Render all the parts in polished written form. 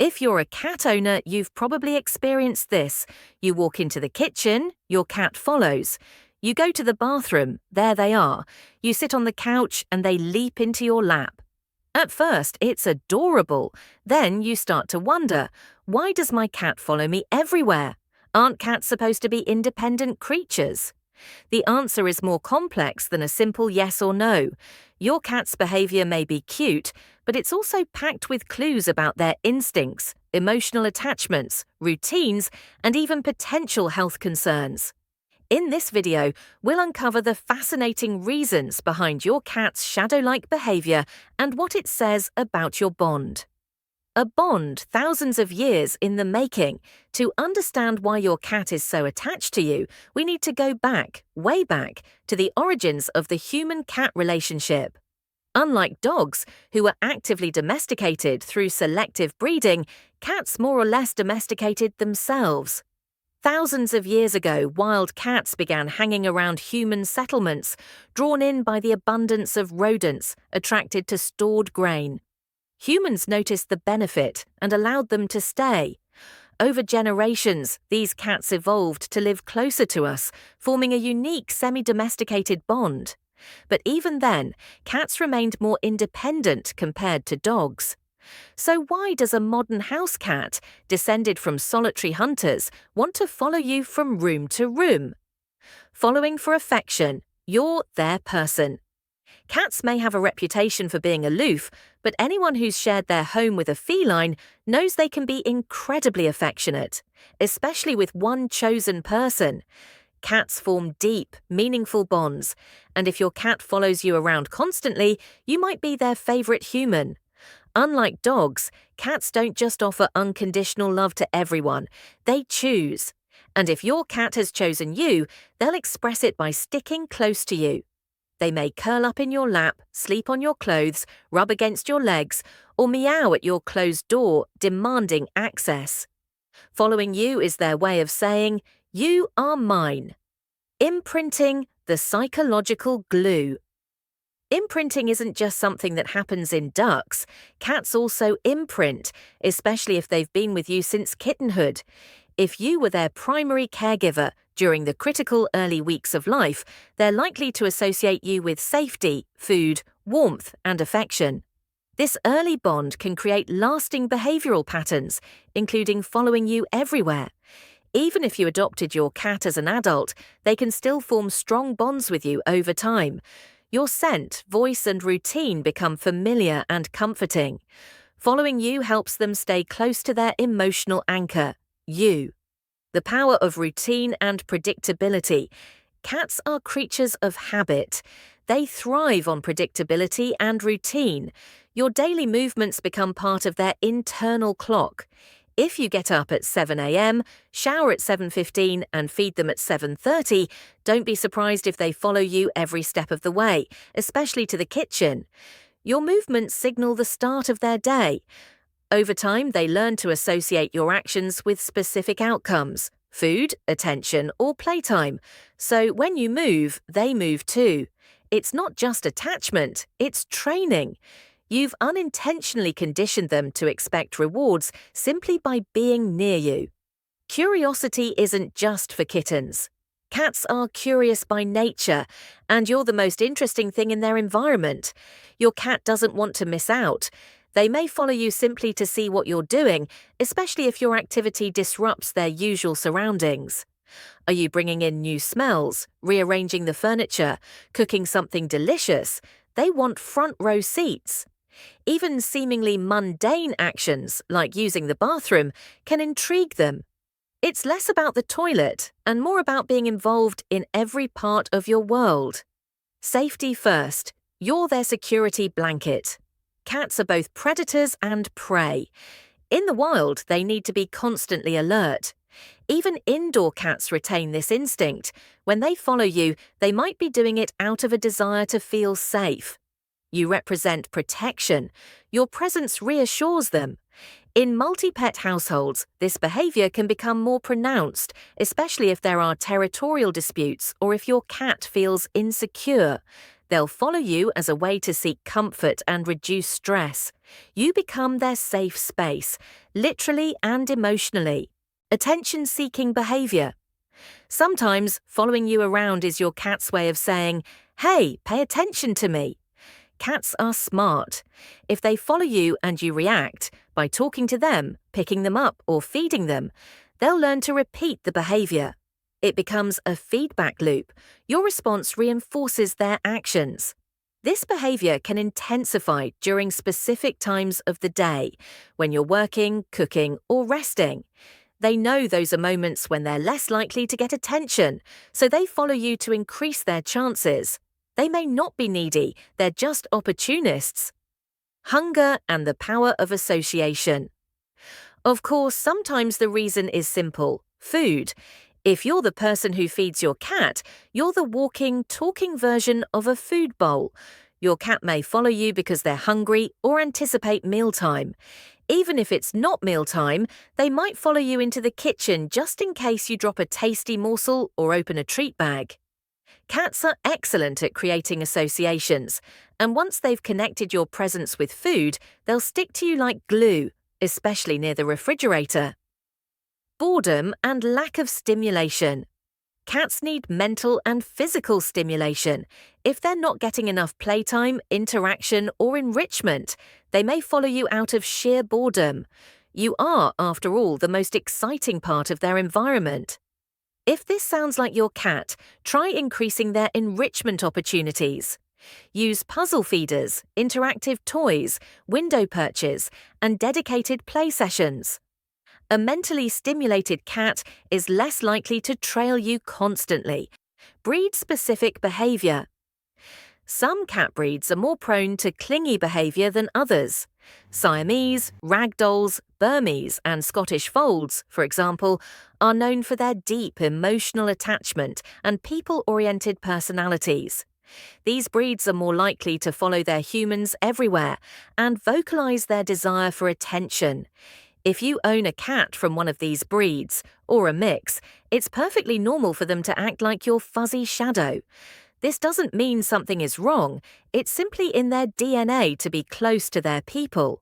If you're a cat owner, you've probably experienced this. You walk into the kitchen, your cat follows. You go to the bathroom, there they are. You sit on the couch and they leap into your lap. At first, it's adorable. Then you start to wonder, why does my cat follow me everywhere? Aren't cats supposed to be independent creatures? The answer is more complex than a simple yes or no. Your cat's behavior may be cute, but it's also packed with clues about their instincts, emotional attachments, routines, and even potential health concerns. In this video, we'll uncover the fascinating reasons behind your cat's shadow-like behavior and what it says about your bond. A bond thousands of years in the making. To understand why your cat is so attached to you, we need to go back, way back, to the origins of the human-cat relationship. Unlike dogs, who were actively domesticated through selective breeding, cats more or less domesticated themselves. Thousands of years ago, wild cats began hanging around human settlements, drawn in by the abundance of rodents attracted to stored grain. Humans noticed the benefit and allowed them to stay. Over generations, these cats evolved to live closer to us, forming a unique semi-domesticated bond. But even then, cats remained more independent compared to dogs. So why does a modern house cat, descended from solitary hunters, want to follow you from room to room? Following for affection, you're their person. Cats may have a reputation for being aloof, but anyone who's shared their home with a feline knows they can be incredibly affectionate, especially with one chosen person. Cats form deep, meaningful bonds, and if your cat follows you around constantly, you might be their favorite human. Unlike dogs, cats don't just offer unconditional love to everyone, they choose. And if your cat has chosen you, they'll express it by sticking close to you. They may curl up in your lap, sleep on your clothes, rub against your legs, or meow at your closed door, demanding access. Following you is their way of saying, "You are mine." Imprinting, the psychological glue. Imprinting isn't just something that happens in ducks. Cats also imprint, especially if they've been with you since kittenhood. If you were their primary caregiver during the critical early weeks of life, they're likely to associate you with safety, food, warmth, and affection. This early bond can create lasting behavioral patterns, including following you everywhere. Even if you adopted your cat as an adult, they can still form strong bonds with you over time. Your scent, voice, and routine become familiar and comforting. Following you helps them stay close to their emotional anchor, you. The power of routine and predictability. Cats are creatures of habit. They thrive on predictability and routine. Your daily movements become part of their internal clock. If you get up at 7 a.m., shower at 7:15 and feed them at 7:30, don't be surprised if they follow you every step of the way, especially to the kitchen. Your movements signal the start of their day. Over time, they learn to associate your actions with specific outcomes, food, attention, or playtime. So when you move, they move too. It's not just attachment, it's training. You've unintentionally conditioned them to expect rewards simply by being near you. Curiosity isn't just for kittens. Cats are curious by nature, and you're the most interesting thing in their environment. Your cat doesn't want to miss out. They may follow you simply to see what you're doing, especially if your activity disrupts their usual surroundings. Are you bringing in new smells, rearranging the furniture, cooking something delicious? They want front row seats. Even seemingly mundane actions, like using the bathroom, can intrigue them. It's less about the toilet and more about being involved in every part of your world. Safety first. You're their security blanket. Cats are both predators and prey. In the wild, they need to be constantly alert. Even indoor cats retain this instinct. When they follow you, they might be doing it out of a desire to feel safe. You represent protection. Your presence reassures them. In multi-pet households, this behavior can become more pronounced, especially if there are territorial disputes or if your cat feels insecure. They'll follow you as a way to seek comfort and reduce stress. You become their safe space, literally and emotionally. Attention-seeking behavior. Sometimes following you around is your cat's way of saying, "Hey, pay attention to me." Cats are smart. If they follow you and you react, by talking to them, picking them up, or feeding them, they'll learn to repeat the behavior. It becomes a feedback loop. Your response reinforces their actions. This behavior can intensify during specific times of the day, when you're working, cooking, or resting. They know those are moments when they're less likely to get attention, so they follow you to increase their chances. They may not be needy, they're just opportunists. Hunger and the power of association. Of course, sometimes the reason is simple: food. If you're the person who feeds your cat, you're the walking, talking version of a food bowl. Your cat may follow you because they're hungry or anticipate mealtime. Even if it's not mealtime, they might follow you into the kitchen just in case you drop a tasty morsel or open a treat bag. Cats are excellent at creating associations, and once they've connected your presence with food, they'll stick to you like glue, especially near the refrigerator. Boredom and lack of stimulation. Cats need mental and physical stimulation. If they're not getting enough playtime, interaction, or enrichment, they may follow you out of sheer boredom. You are, after all, the most exciting part of their environment. If this sounds like your cat, try increasing their enrichment opportunities. Use puzzle feeders, interactive toys, window perches, and dedicated play sessions. A mentally stimulated cat is less likely to trail you constantly. Breed-specific behavior. Some cat breeds are more prone to clingy behavior than others. Siamese, Ragdolls, Burmese, and Scottish Folds, for example, are known for their deep emotional attachment and people-oriented personalities. These breeds are more likely to follow their humans everywhere and vocalize their desire for attention. If you own a cat from one of these breeds, or a mix, it's perfectly normal for them to act like your fuzzy shadow. This doesn't mean something is wrong, it's simply in their DNA to be close to their people.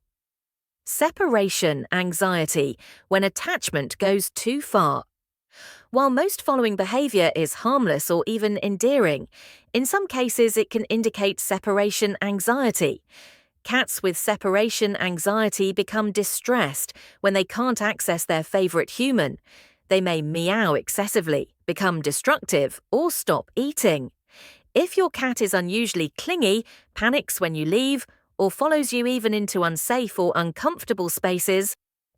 Separation anxiety, when attachment goes too far. While most following behavior is harmless or even endearing, in some cases it can indicate separation anxiety. Cats with separation anxiety become distressed when they can't access their favorite human. They may meow excessively, become destructive, or stop eating. If your cat is unusually clingy, panics when you leave, or follows you even into unsafe or uncomfortable spaces,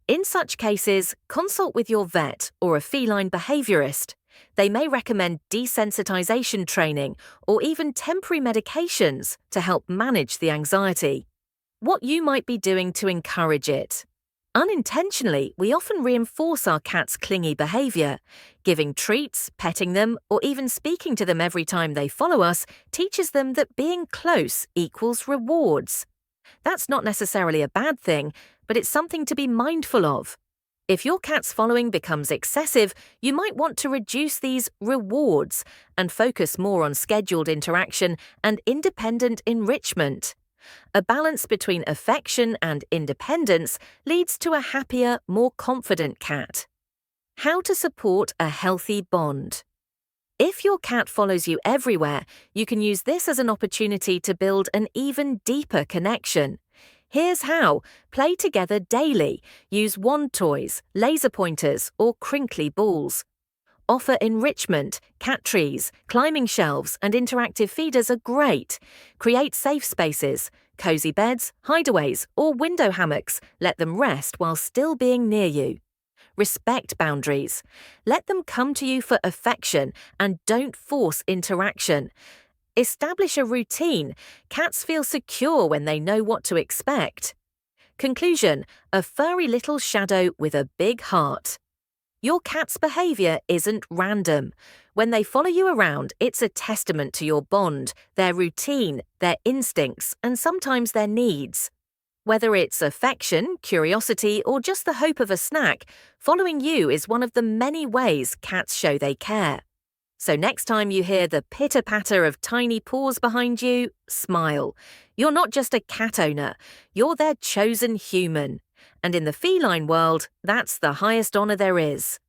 in such cases, consult with your vet or a feline behaviorist. They may recommend desensitization training or even temporary medications to help manage the anxiety. What you might be doing to encourage it. Unintentionally, we often reinforce our cat's clingy behavior. Giving treats, petting them, or even speaking to them every time they follow us teaches them that being close equals rewards. That's not necessarily a bad thing, but it's something to be mindful of. If your cat's following becomes excessive, you might want to reduce these rewards and focus more on scheduled interaction and independent enrichment. A balance between affection and independence leads to a happier, more confident cat. How to support a healthy bond. If your cat follows you everywhere, you can use this as an opportunity to build an even deeper connection. Here's how. Play together daily. Use wand toys, laser pointers, or crinkly balls. Offer enrichment. Cat trees, climbing shelves, and interactive feeders are great. Create safe spaces, cozy beds, hideaways, or window hammocks. Let them rest while still being near you. Respect boundaries. Let them come to you for affection and don't force interaction. Establish a routine. Cats feel secure when they know what to expect. Conclusion: a furry little shadow with a big heart. Your cat's behavior isn't random. When they follow you around, it's a testament to your bond, their routine, their instincts, and sometimes their needs. Whether it's affection, curiosity, or just the hope of a snack, following you is one of the many ways cats show they care. So next time you hear the pitter-patter of tiny paws behind you, smile. You're not just a cat owner, you're their chosen human. And in the feline world, that's the highest honour there is.